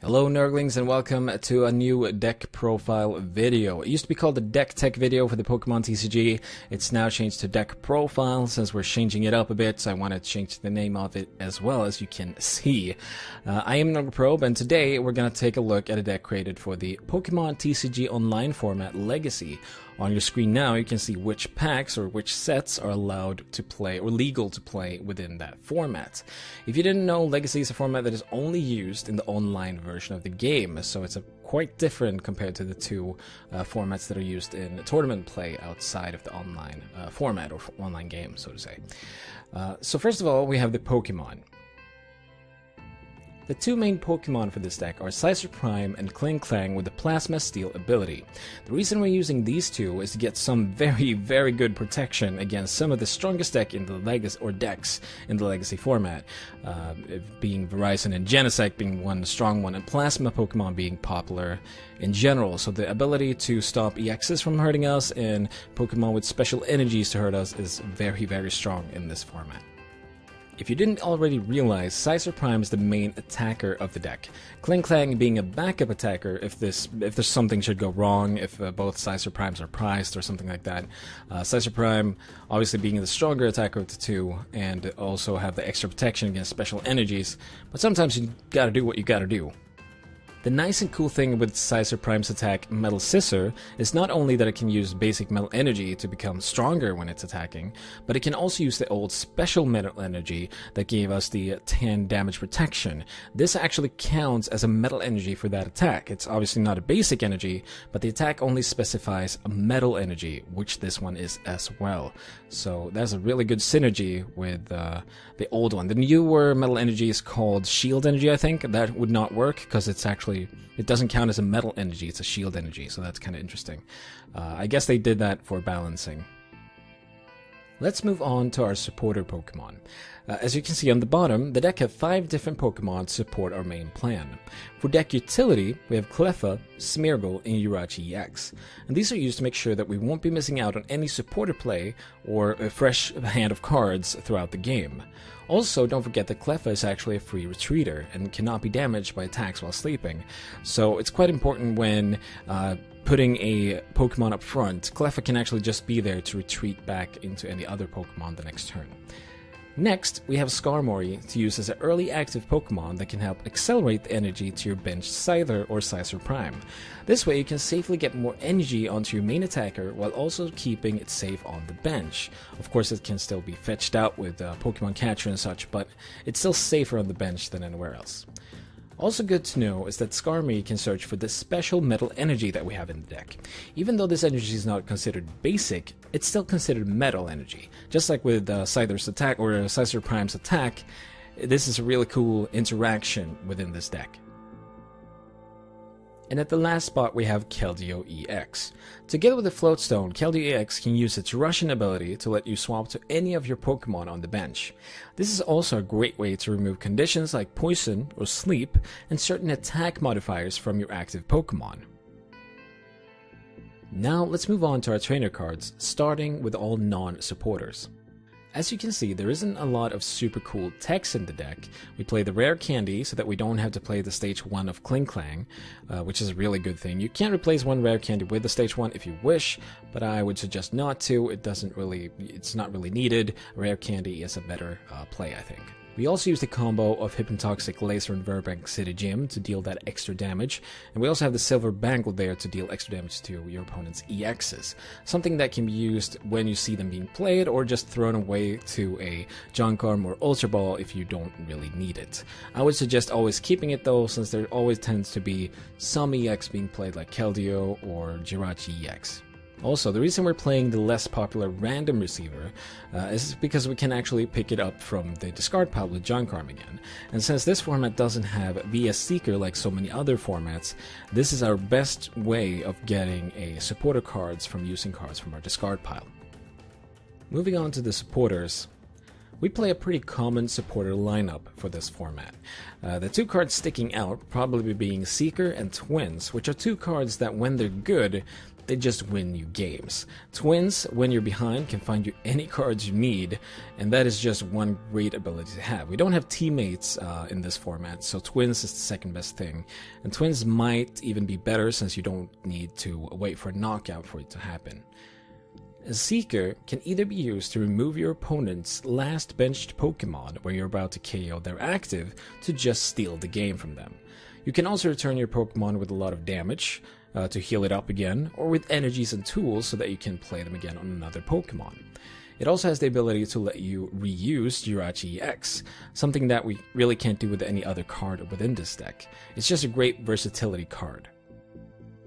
Hello Nerdlings and welcome to a new deck profile video. It used to be called the Deck Tech video for the Pokémon TCG. It's now changed to Deck Profile since we're changing it up a bit, so I want to change the name of it as well, as you can see. I am Nerdprobe, and today we're going to take a look at a deck created for the Pokémon TCG Online format Legacy. On your screen now, you can see which packs or which sets are allowed to play or legal to play within that format. If you didn't know, Legacy is a format that is only used in the online version of the game, so it's quite different compared to the two formats that are used in tournament play outside of the online format or online game, so to say. So first of all, we have the Pokémon. The two main Pokémon for this deck are Scizor Prime and Klinklang with the Plasma Steel ability. The reason we're using these two is to get some very good protection against some of the strongest decks in the Legacy format, being Verizon and Genesect being one strong one, and Plasma Pokémon being popular in general. So the ability to stop EXs from hurting us and Pokémon with special energies to hurt us is very strong in this format. If you didn't already realize, Scizor Prime is the main attacker of the deck, Klinklang being a backup attacker if there's something should go wrong, if both Scizor Primes are prized or something like that. Scizor Prime obviously being the stronger attacker of the two, and also have the extra protection against special energies, but sometimes you gotta do what you gotta do. The nice and cool thing with Scizor Prime's attack, Metal Scissor, is not only that it can use basic metal energy to become stronger when it's attacking, but it can also use the old special metal energy that gave us the 10 damage protection. This actually counts as a metal energy for that attack. It's obviously not a basic energy, but the attack only specifies a metal energy, which this one is as well. So that's a really good synergy with the old one. The newer metal energy is called shield energy, I think. That would not work because it doesn't count as a metal energy, it's a shield energy, so that's kind of interesting. I guess they did that for balancing. Let's move on to our supporter Pokemon. As you can see on the bottom, the deck have 5 different Pokemon to support our main plan. For deck utility, we have Cleffa, Smeargle, and Jirachi EX. And these are used to make sure that we won't be missing out on any supporter play or a fresh hand of cards throughout the game. Also, don't forget that Cleffa is actually a free retreater and cannot be damaged by attacks while sleeping. So it's quite important when putting a Pokemon up front. Cleffa can actually just be there to retreat back into any other Pokemon the next turn. Next, we have Skarmory to use as an early active Pokemon that can help accelerate the energy to your benched Scyther or Scizor Prime. This way you can safely get more energy onto your main attacker while also keeping it safe on the bench. Of course, it can still be fetched out with Pokemon Catcher and such, but it's still safer on the bench than anywhere else. Also good to know is that Skarmory can search for the special metal energy that we have in the deck. Even though this energy is not considered basic, it's still considered metal energy. Just like with Scyther's attack or Scizor Prime's attack, this is a really cool interaction within this deck. And at the last spot we have Keldeo EX. Together with the Floatstone, Keldeo EX can use its Russian ability to let you swap to any of your Pokemon on the bench. This is also a great way to remove conditions like poison or sleep and certain attack modifiers from your active Pokemon. Now let's move on to our trainer cards, starting with all non-supporters. As you can see, there isn't a lot of super cool text in the deck. We play the rare candy so that we don't have to play the stage 1 of Klinklang, which is a really good thing. You can replace one rare candy with the stage 1 if you wish, but I would suggest not to. It's not really needed. Rare candy is a better play, I think. We also use the combo of Hypnotoxic Laser and Verbank City Gym to deal that extra damage, and we also have the Silver Bangle there to deal extra damage to your opponent's EXs, something that can be used when you see them being played or just thrown away to a Junk Arm or Ultra Ball if you don't really need it. I would suggest always keeping it though, since there always tends to be some EX being played like Keldeo or Jirachi EX. Also, the reason we're playing the less popular random receiver is because we can actually pick it up from the discard pile with Junk Arm again. And since this format doesn't have VS Seeker like so many other formats, this is our best way of getting a supporter cards from using cards from our discard pile. Moving on to the supporters. We play a pretty common supporter lineup for this format. The two cards sticking out probably being Seeker and Twins, which are two cards that when they're good, they just win you games. Twins, when you're behind, can find you any cards you need, and that is just one great ability to have. We don't have teammates in this format, so Twins is the second best thing. And Twins might even be better since you don't need to wait for a knockout for it to happen. A Seeker can either be used to remove your opponent's last benched Pokemon where you're about to KO their active to just steal the game from them. You can also return your Pokemon with a lot of damage to heal it up again, or with energies and tools so that you can play them again on another Pokemon. It also has the ability to let you reuse Jirachi EX, something that we really can't do with any other card within this deck. It's just a great versatility card.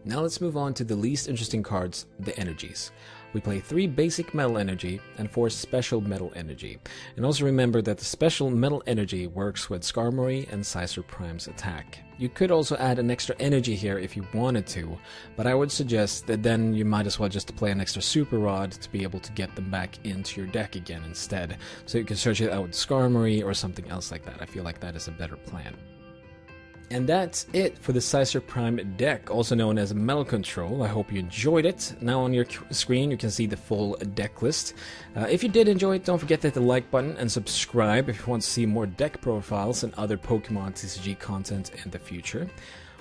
Now let's move on to the least interesting cards, the energies. We play 3 basic metal energy and 4 special metal energy. And also remember that the special metal energy works with Skarmory and Scizor Prime's attack. You could also add an extra energy here if you wanted to, but I would suggest that then you might as well just play an extra Super Rod to be able to get them back into your deck again instead. So you can search it out with Skarmory or something else like that. I feel like that is a better plan. And that's it for the Scizor Prime deck, also known as Metal Control. I hope you enjoyed it. Now on your screen you can see the full deck list. If you did enjoy it, don't forget to hit the like button and subscribe if you want to see more deck profiles and other Pokémon TCG content in the future.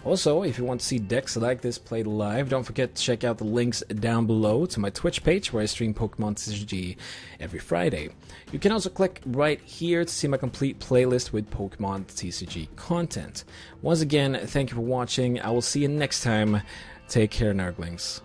Also, if you want to see decks like this played live, don't forget to check out the links down below to my Twitch page where I stream Pokémon TCG every Friday. You can also click right here to see my complete playlist with Pokémon TCG content. Once again, thank you for watching. I will see you next time. Take care, Nerdlings.